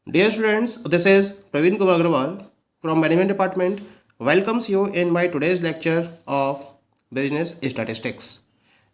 Dear students, this is Praveen Kumar Agrawal from Management Department. Welcomes you in my today's lecture of Business Statistics.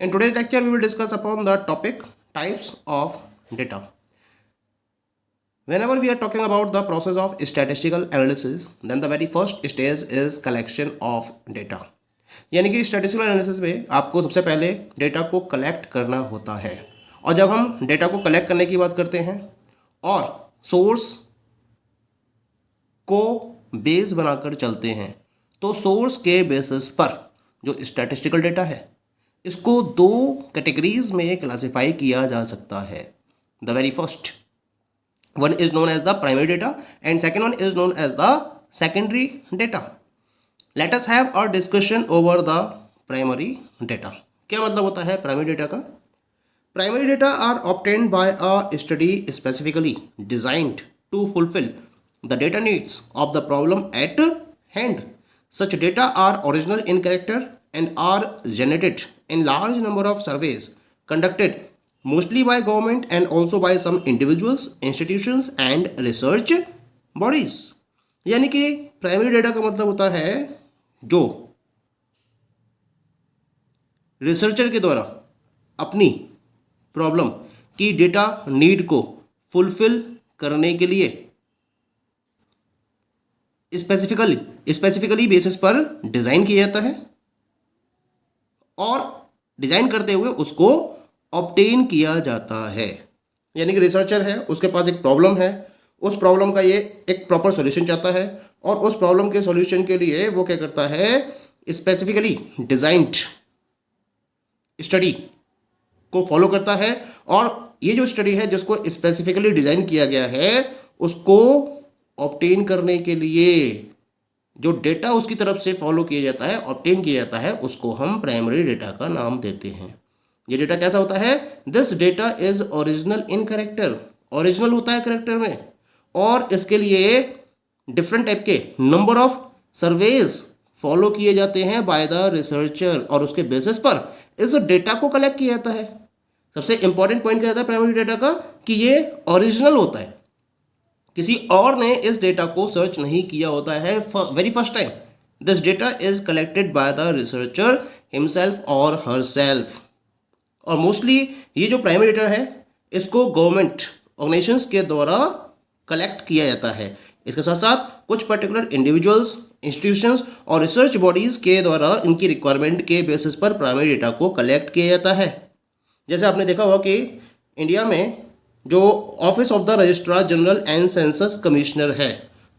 In today's lecture, we will discuss upon the topic types of data. Whenever we are talking about the process of statistical analysis, then the very first stage is collection of data. यानी कि statistical analysis में आपको सबसे पहले data को collect करना होता है। और जब हम डेटा को कलेक्ट करने की बात करते हैं और सोर्स को बेस बनाकर चलते हैं, तो सोर्स के बेसिस पर जो स्टैटिस्टिकल डेटा है इसको दो कैटेगरीज में क्लासिफाई किया जा सकता है। The very first one is known as the primary data and second one is known as the secondary data. Let us have a discussion over the primary data. क्या मतलब होता है primary data का? Primary data are obtained by a study specifically designed to fulfill the data needs of the problem at hand. Such data are original in character and are generated in large number of surveys conducted mostly by government and also by some individuals, institutions and research bodies. यानी कि primary data का मतलब होता है जो researcher के द्वारा अपनी प्रॉब्लम की डेटा नीड को फुलफिल करने के लिए स्पेसिफिकली बेसिस पर डिजाइन किया जाता है और डिजाइन करते हुए उसको ऑब्टेन किया जाता है। यानी कि रिसर्चर है, उसके पास एक प्रॉब्लम है, उस प्रॉब्लम का ये एक प्रॉपर सॉल्यूशन चाहता है और उस प्रॉब्लम के सॉल्यूशन के लिए वो क्या करता है, स्पेसिफिकली डिजाइंड स्टडी को फॉलो करता है और ये जो स्टडी है जिसको स्पेसिफिकली डिजाइन किया गया है उसको ऑब्टेन करने के लिए जो डेटा उसकी तरफ से फॉलो किया जाता है, ऑब्टेन किया जाता है, उसको हम प्राइमरी डेटा का नाम देते हैं। ये डेटा कैसा होता है? This data is original in character, original होता है कैरेक्टर में और इसके लिए डिफरेंट टाइप के नंबर ऑफ सर्वेज फॉलो किए जाते हैं बाय द रिसर्चर और उसके बेसिस पर इस डेटा को कलेक्ट किया जाता है। सबसे इंपॉर्टेंट पॉइंट क्या होता है प्राइमरी डेटा का कि ये ओरिजिनल होता है, किसी और ने इस डेटा को सर्च नहीं किया होता है very first time. This data is collected by the researcher himself और हरसेल्फ। और मोस्टली ये जो प्राइमरी डेटा है इसको गवर्नमेंट ऑर्गेनाइजेशंस के द्वारा कलेक्ट किया जाता है। इसके साथ साथ कुछ पर्टिकुलर इंडिविजुअल्स, इंस्टीट्यूशंस और रिसर्च बॉडीज़ के द्वारा इनकी रिक्वायरमेंट के बेसिस पर प्राइमरी डेटा को कलेक्ट किया जाता है। जैसे आपने देखा होगा कि इंडिया में जो office of the registrar general and census commissioner है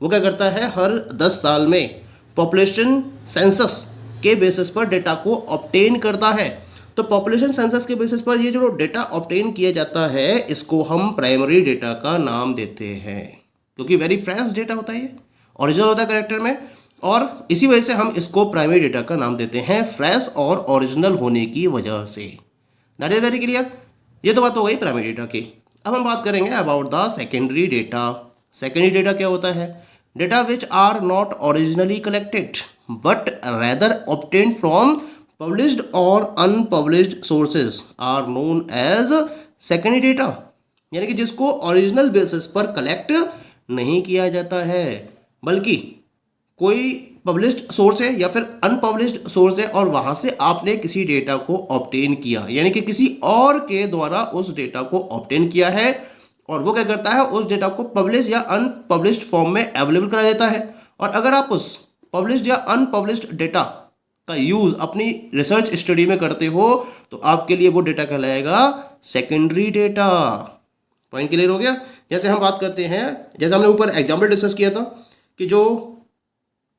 वो क्या करता है, हर 10 साल में पॉपुलेशन सेंसस के बेसिस पर डेटा को ऑब्टेन करता है। तो पॉपुलेशन सेंसस के बेसिस पर ये जो डेटा ऑब्टेन किया जाता है इसको हम प्राइमरी डेटा का नाम देते हैं, क्योंकि वेरी फ्रेश डेटा होता है, ये ओरिजिनल होता है कैरेक्टर में और इसी वजह से हम इसको प्राइमरी डेटा का नाम देते हैं, फ्रेश और ओरिजिनल होने की वजह से। That is very clear. ये तो बात हो गई प्राइमरी डेटा की। अब हम बात करेंगे about the secondary data. Secondary data क्या होता है? Data which are not originally collected but rather obtained from published or unpublished sources are known as secondary data। यानी कि जिसको ओरिजिनल बेसिस पर कलेक्ट नहीं किया जाता है बल्कि कोई पब्लिश्ड सोर्स है या फिर अनपब्लिश्ड सोर्स है और वहां से आपने किसी डेटा को ऑब्टेन किया, यानी कि किसी और के द्वारा उस डेटा को ऑब्टेन किया है और वो क्या करता है, उस डेटा को पब्लिश या अनपब्लिश्ड फॉर्म में अवेलेबल करा देता है। और अगर आप उस पब्लिश्ड या अनपब्लिश्ड डेटा का यूज अपनी रिसर्च स्टडी में करते हो तो आपके लिए वो डेटा कहलाएगा सेकेंडरी डेटा। पॉइंट क्लियर हो गया। जैसे हम बात करते हैं, जैसे हमने ऊपर एग्जाम्पल डिस्कस किया था कि जो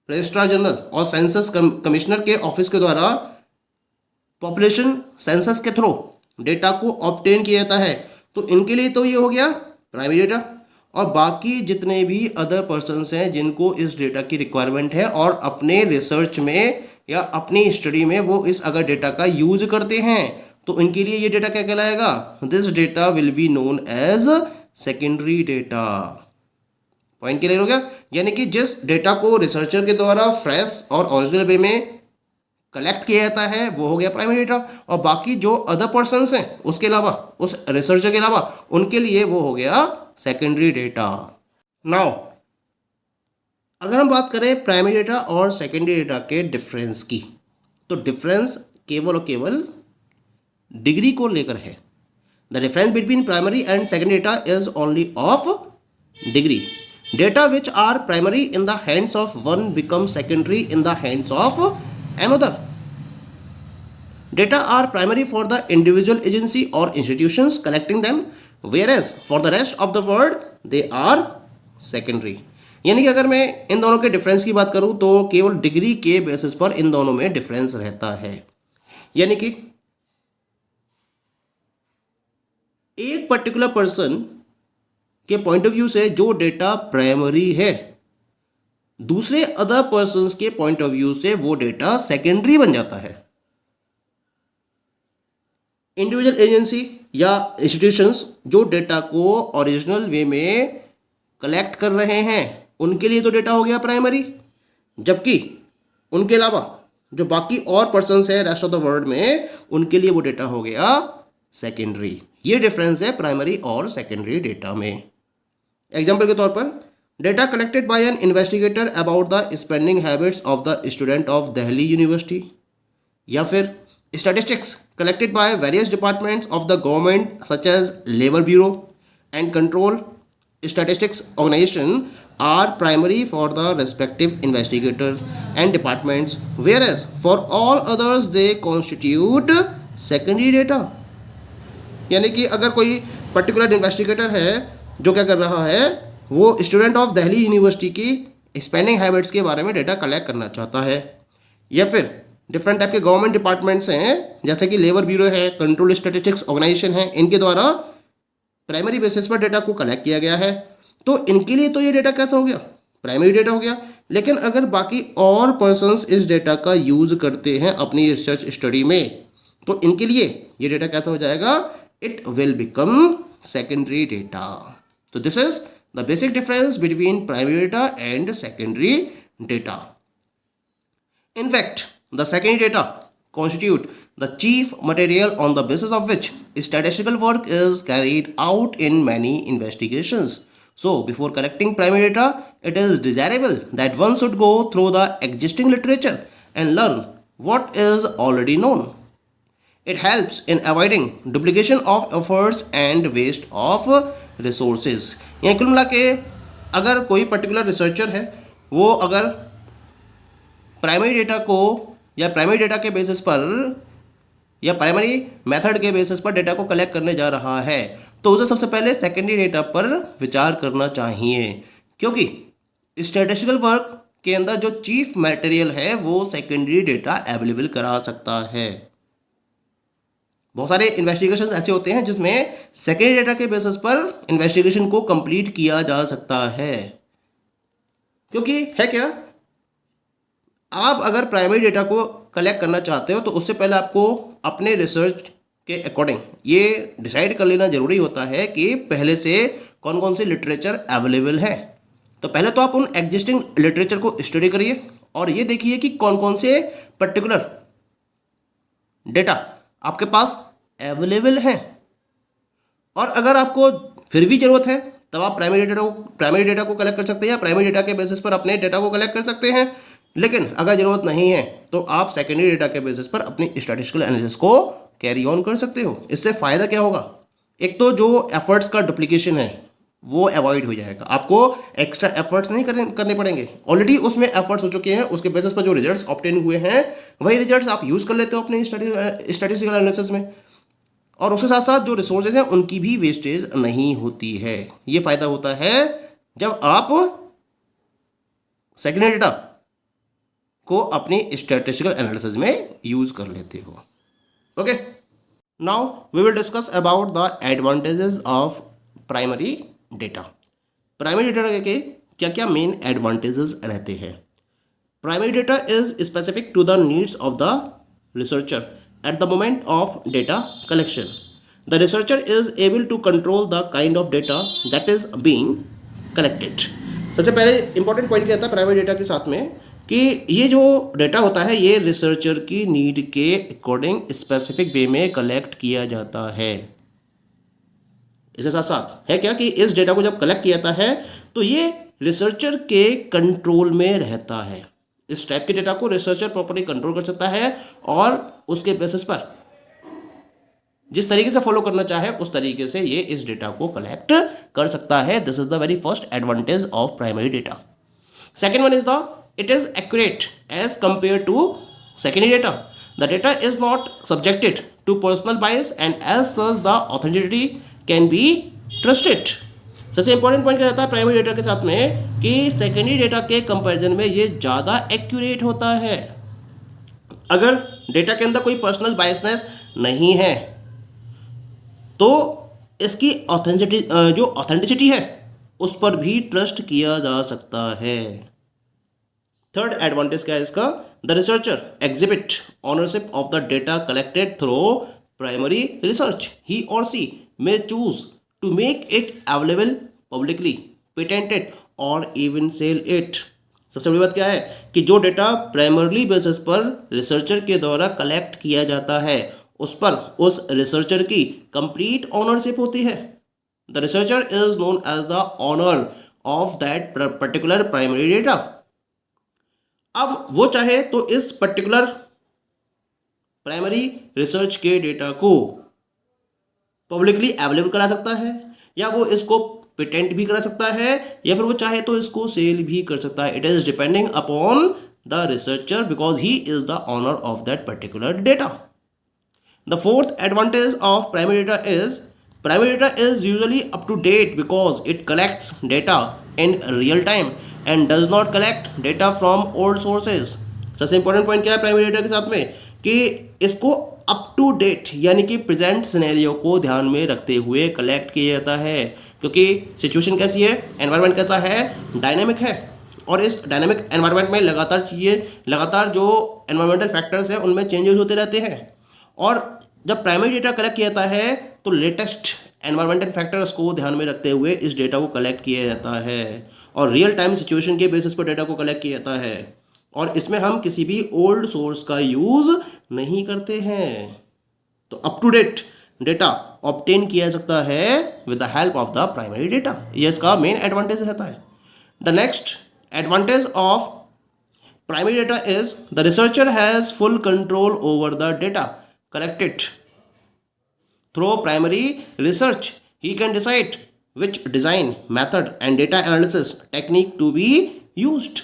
रजिस्ट्रार जनरल और सेंसस कमिश्नर के ऑफिस के द्वारा पॉपुलेशन सेंसस के थ्रू डेटा को ऑब्टेन किया जाता है, तो इनके लिए तो ये हो गया प्राइमरी डेटा। और बाकी जितने भी अदर पर्सन्स हैं जिनको इस डेटा की रिक्वायरमेंट है और अपने रिसर्च में या अपनी स्टडी में वो इस अगर डेटा का यूज करते हैं तो इनके लिए ये डेटा क्या कहलाएगा? This data will be known as secondary data. Point clear हो गया। यानी कि जिस डेटा को रिसर्चर के द्वारा फ्रेश और ओरिजिनल वे में कलेक्ट किया जाता है वो हो गया प्राइमरी डेटा और बाकी जो अदर पर्सन्स हैं उसके अलावा, उस रिसर्चर के अलावा, उनके लिए वो हो गया सेकेंडरी डेटा। नाउ अगर हम बात करें प्राइमरी डेटा और सेकेंडरी डेटा के डिफरेंस की, तो डिफरेंस केवल और केवल डिग्री को लेकर है. The difference between primary and secondary data is only of degree. Data which are primary in the hands of one become secondary in the hands of another. Data are primary for the individual agency or institutions collecting them, whereas for the rest of the world they are secondary. यानी कि अगर मैं इन दोनों के difference की बात करूं तो केवल डिग्री के बेसिस पर इन दोनों में डिफरेंस रहता है. यानी कि एक पर्टिकुलर पर्सन के पॉइंट ऑफ व्यू से जो डेटा प्राइमरी है, दूसरे अदर पर्सन्स के पॉइंट ऑफ व्यू से वो डेटा सेकेंडरी बन जाता है. इंडिविजुअल एजेंसी या इंस्टीट्यूशंस जो डेटा को ओरिजिनल वे में कलेक्ट कर रहे हैं उनके लिए तो डेटा हो गया प्राइमरी, जबकि उनके अलावा जो बाकी और पर्सन्स है रेस्ट ऑफ द वर्ल्ड में उनके लिए वो डेटा हो गया सेकेंडरी. ये डिफरेंस है प्राइमरी और सेकेंडरी डेटा में. एग्जाम्पल के तौर पर data collected by an investigator about the spending habits of the student of Delhi University, या फिर statistics collected by various departments of the government such as labor bureau and control statistics organization are primary for the respective investigator and departments, whereas for all others they constitute secondary data. यानी कि अगर कोई particular investigator है जो क्या कर रहा है, वो स्टूडेंट ऑफ दिल्ली यूनिवर्सिटी की स्पेंडिंग हैबिट्स के बारे में डेटा कलेक्ट करना चाहता है, या फिर डिफरेंट टाइप के गवर्नमेंट डिपार्टमेंट्स हैं जैसे कि लेबर ब्यूरो है, कंट्रोल स्टैटिस्टिक्स ऑर्गेनाइजेशन है, इनके द्वारा प्राइमरी बेसिस पर डेटा को कलेक्ट किया गया है, तो इनके लिए तो ये डेटा कैसा हो गया, प्राइमरी डेटा हो गया. लेकिन अगर बाकी और पर्सन्स इस डेटा का यूज करते हैं अपनी रिसर्च स्टडी में, तो इनके लिए ये डेटा कैसा हो जाएगा, it will become secondary data. तो this is the basic difference between primary data and secondary data. In fact, the secondary data constitute the chief material on the basis of which statistical work is carried out in many investigations. So, before collecting primary data, it is desirable that one should go through the existing literature and learn what is already known. It helps in avoiding duplication of efforts and waste of resources. यानी कुल मिला के अगर कोई particular researcher है, वो अगर primary data को या प्राइमरी डेटा के बेसिस पर या प्राइमरी मेथड के बेसिस पर डेटा को कलेक्ट करने जा रहा है, तो उसे सबसे पहले सेकेंडरी डेटा पर विचार करना चाहिए, क्योंकि स्टैटिस्टिकल वर्क के अंदर जो चीफ मटेरियल है वो सेकेंडरी डेटा अवेलेबल करा सकता है. बहुत सारे इन्वेस्टिगेशन ऐसे होते हैं जिसमें सेकेंडरी डेटा के बेसिस पर इन्वेस्टिगेशन को कंप्लीट किया जा सकता है. क्योंकि है क्या, आप अगर प्राइमरी डेटा को कलेक्ट करना चाहते हो तो उससे पहले आपको अपने रिसर्च के अकॉर्डिंग ये डिसाइड कर लेना ज़रूरी होता है कि पहले से कौन कौन से लिटरेचर अवेलेबल है. तो पहले तो आप उन एग्जिस्टिंग लिटरेचर को स्टडी करिए और ये देखिए कि कौन कौन से पर्टिकुलर डेटा आपके पास अवेलेबल हैं. और अगर आपको फिर भी ज़रूरत है तब आप प्राइमरी डेटा को कलेक्ट कर सकते हैं या प्राइमरी डेटा के बेसिस पर अपने डेटा को कलेक्ट कर सकते हैं. लेकिन अगर ज़रूरत नहीं है तो आप सेकेंडरी डेटा के बेसिस पर अपनी स्टैटिस्टिकल एनालिसिस को कैरी ऑन कर सकते हो. इससे फ़ायदा क्या होगा, एक तो जो एफर्ट्स का डुप्लीकेशन है वो अवॉइड हो जाएगा, आपको एक्स्ट्रा एफर्ट्स नहीं करने पड़ेंगे, ऑलरेडी उसमें एफर्ट्स हो चुके हैं, उसके बेसिस पर जो रिजल्ट्स ऑब्टेन हुए हैं वही रिजल्ट्स आप यूज़ कर लेते हो अपने स्टैटिस्टिकल एनालिसिस में, और उसके साथ साथ जो रिसोर्सेज हैं उनकी भी वेस्टेज नहीं होती है. ये फ़ायदा होता है जब आप सेकेंडरी डेटा को अपनी स्टैटिस्टिकल एनालिसिस में यूज़ कर लेते हो. Okay, now we will discuss about the advantages of primary data. Primary data के क्या क्या मेन एडवांटेजेस रहते हैं. Primary data is specific to the needs of the researcher at the moment of data collection. The researcher is able to control the kind of data that is being collected. सबसे पहले important point क्या था primary data के साथ में कि ये जो डेटा होता है ये रिसर्चर की नीड के अकॉर्डिंग स्पेसिफिक वे में कलेक्ट किया जाता है. इसके साथ साथ है क्या कि इस डेटा को जब कलेक्ट किया जाता है तो ये रिसर्चर के कंट्रोल में रहता है। इस टाइप के डेटा को रिसर्चर प्रॉपर्ली कंट्रोल कर सकता है और उसके बेसिस पर जिस तरीके से फॉलो करना चाहे उस तरीके से ये इस डेटा को कलेक्ट कर सकता है। This is the very first advantage of primary data. Second one is the it is accurate as compare to secondary data. The data is not subjected to personal bias and as such the authenticity can be trusted. सबसे important point क्या रहता है primary data के साथ में कि secondary data के comparison में ये ज़्यादा एक्यूरेट होता है। अगर डेटा के अंदर कोई पर्सनल बायसनेस नहीं है तो इसकी ऑथेंटिसिटी है उस पर भी ट्रस्ट किया जा सकता है। थर्ड एडवांटेज क्या है इसका? The researcher exhibit ownership of the data collected through primary research. He or she may choose to make it available publicly, patent it or even sell it। सबसे बड़ी बात क्या है कि जो डेटा प्राइमरली बेसिस पर रिसर्चर के द्वारा कलेक्ट किया जाता है उस पर उस रिसर्चर की कंप्लीट ऑनरशिप होती है। The researcher is known as the owner of that particular primary data. अब वो चाहे तो इस पर्टिकुलर प्राइमरी रिसर्च के डेटा को पब्लिकली अवेलेबल करा सकता है या वो इसको पेटेंट भी करा सकता है या फिर वो चाहे तो इसको सेल भी कर सकता है। It is depending upon the researcher because he is the owner of that particular data. The fourth advantage of primary data is primary data is usually up to date because it collects data in real time and does not collect data from old sources. सबसे important point क्या है primary data के साथ में कि इसको up to date यानी कि प्रेजेंट सिनेरियो को ध्यान में रखते हुए कलेक्ट किया जाता है क्योंकि सिचुएशन कैसी है, एनवायरनमेंट कैसा है, डायनेमिक है और इस डायनेमिक एनवायरनमेंट में लगातार जो एनवायरमेंटल फैक्टर्स हैं उनमें चेंजेस होते रहते हैं और जब प्राइमरी डेटा कलेक्ट किया जाता है तो लेटेस्ट एनवायरमेंटल फैक्टर्स को ध्यान में रखते हुए इस डेटा को कलेक्ट किया जाता है और रियल टाइम सिचुएशन के बेसिस पर डेटा को कलेक्ट किया जाता है और इसमें हम किसी भी ओल्ड सोर्स का यूज़ नहीं करते हैं। तो up to date data obtain किया जा सकता है with the help of the primary data. ये इसका मेन एडवांटेज रहता है। The next advantage of primary data is the researcher has full control over the data collected through primary research. He can decide which design method and data analysis technique to be used.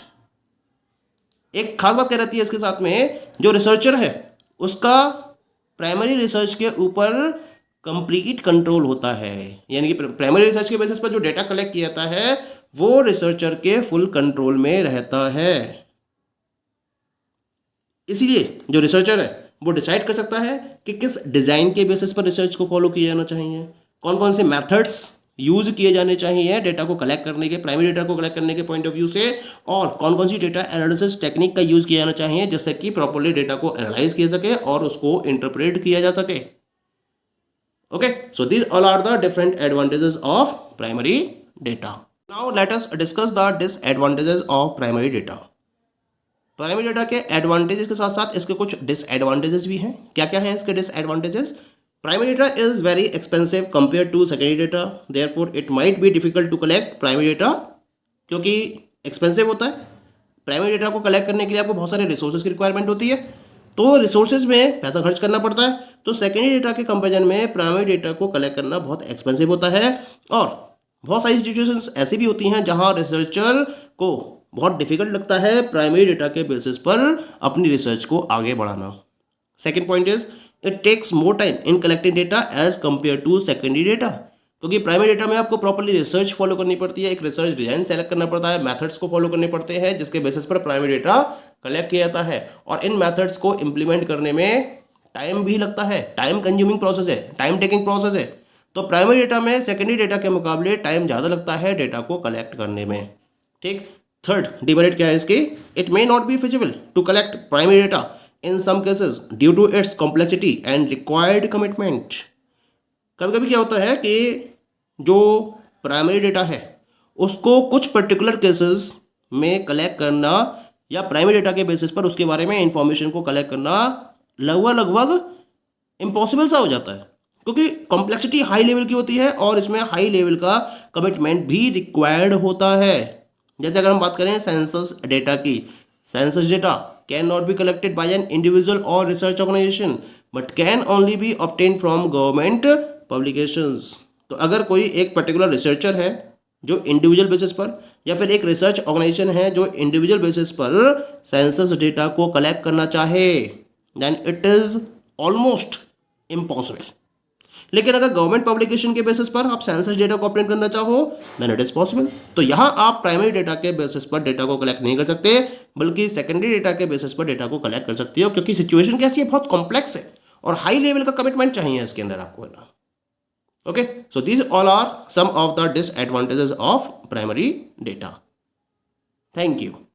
एक खास बात क्या रहती है इसके साथ में जो रिसर्चर है उसका प्राइमरी रिसर्च के ऊपर कंप्लीट कंट्रोल होता है यानी कि प्राइमरी रिसर्च के बेसिस पर जो डेटा कलेक्ट किया जाता है वो रिसर्चर के फुल कंट्रोल में रहता है। इसीलिए जो रिसर्चर है वो डिसाइड कर सकता है कि किस डिज़ाइन के बेसिस पर रिसर्च को फॉलो किया जाना चाहिए, कौन कौन से मेथड्स यूज किए जाने चाहिए डेटा को कलेक्ट करने के, प्राइमरी डेटा को कलेक्ट करने के पॉइंट ऑफ व्यू से और कौन कौन सी डेटा एनालिसिस टेक्निक का यूज़ किया जाना चाहिए जिससे कि प्रॉपर्ली डेटा को एनालाइज किया सके और उसको इंटरप्रेट किया जा सके। Okay, so these all are the different advantages of primary data. Now let us discuss the disadvantages of primary data. Primary data के एडवांटेजेस के साथ साथ इसके कुछ डिसएडवांटेजेस भी हैं। क्या क्या हैं इसके disadvantages? Primary data is very expensive compared to secondary data, therefore it might be difficult to collect primary data क्योंकि एक्सपेंसिव होता है। प्राइमरी डेटा को कलेक्ट करने के लिए आपको बहुत सारे रिसोर्सेज की रिक्वायरमेंट होती है तो रिसोर्सेज में पैसा खर्च करना पड़ता है। तो सेकेंडरी डेटा के कंपेरिजन में प्राइमरी डेटा को कलेक्ट करना बहुत एक्सपेंसिव होता है और बहुत सारी सिचुएशंस ऐसी भी होती हैं जहाँ रिसर्चर को बहुत डिफिकल्ट लगता है प्राइमरी डेटा के बेसिस पर अपनी रिसर्च को आगे बढ़ाना। Second point is it takes more time in collecting data as compare to secondary data क्योंकि प्राइमरी डेटा में आपको प्रॉपर्ली रिसर्च फॉलो करनी पड़ती है, एक रिसर्च डिजाइन सेलेक्ट करना पड़ता है, मेथड्स को फॉलो करने पड़ते हैं जिसके बेसिस पर प्राइमरी डेटा कलेक्ट किया जाता है और इन मेथड्स को इम्प्लीमेंट करने में टाइम भी लगता है, टाइम कंज्यूमिंग प्रोसेस है, टाइम टेकिंग प्रोसेस है। तो प्राइमरी डेटा में सेकेंडरी डेटा के मुकाबले टाइम ज़्यादा लगता है डेटा को कलेक्ट करने में। ठीक, थर्ड डिमेरिट क्या है इसकी? It may not be feasible to collect primary data in some cases due to its complexity and required commitment। कभी कभी क्या होता है कि जो प्राइमरी डेटा है उसको कुछ पर्टिकुलर केसेस में कलेक्ट करना या प्राइमरी डेटा के बेसिस पर उसके बारे में इंफॉर्मेशन को कलेक्ट करना लगभग इम्पॉसिबल सा हो जाता है क्योंकि कॉम्प्लेक्सिटी हाई लेवल की होती है और इसमें हाई लेवल का कमिटमेंट भी रिक्वायर्ड होता है। जैसे अगर हम बात करें सेंसस डेटा की, census data can not be collected by an individual or research organisation but can only be obtain from government publications. तो अगर कोई एक पर्टिकुलर रिसर्चर है जो इंडिविजुअल बेसिस पर, या फिर एक रिसर्च ऑर्गेनाइजेशन है जो इंडिविजुअल बेसिस पर सेंसस डेटा को कलेक्ट करना चाहे, then it is almost impossible. लेकिन अगर गवर्नमेंट पब्लिकेशन के बेसिस पर आप सेंसस डेटा को ऑब्टेन करना चाहो देन इट इज पॉसिबल। तो यहां आप प्राइमरी डेटा के बेसिस पर डेटा को कलेक्ट नहीं कर सकते, बल्कि सेकेंडरी डेटा के बेसिस पर डेटा को कलेक्ट कर सकते हो, क्योंकि सिचुएशन कैसी है, बहुत कॉम्प्लेक्स है और हाई लेवल का कमिटमेंट चाहिए इसके अंदर आपको ना। Okay, so these all are some of the disadvantages of primary data. Thank you.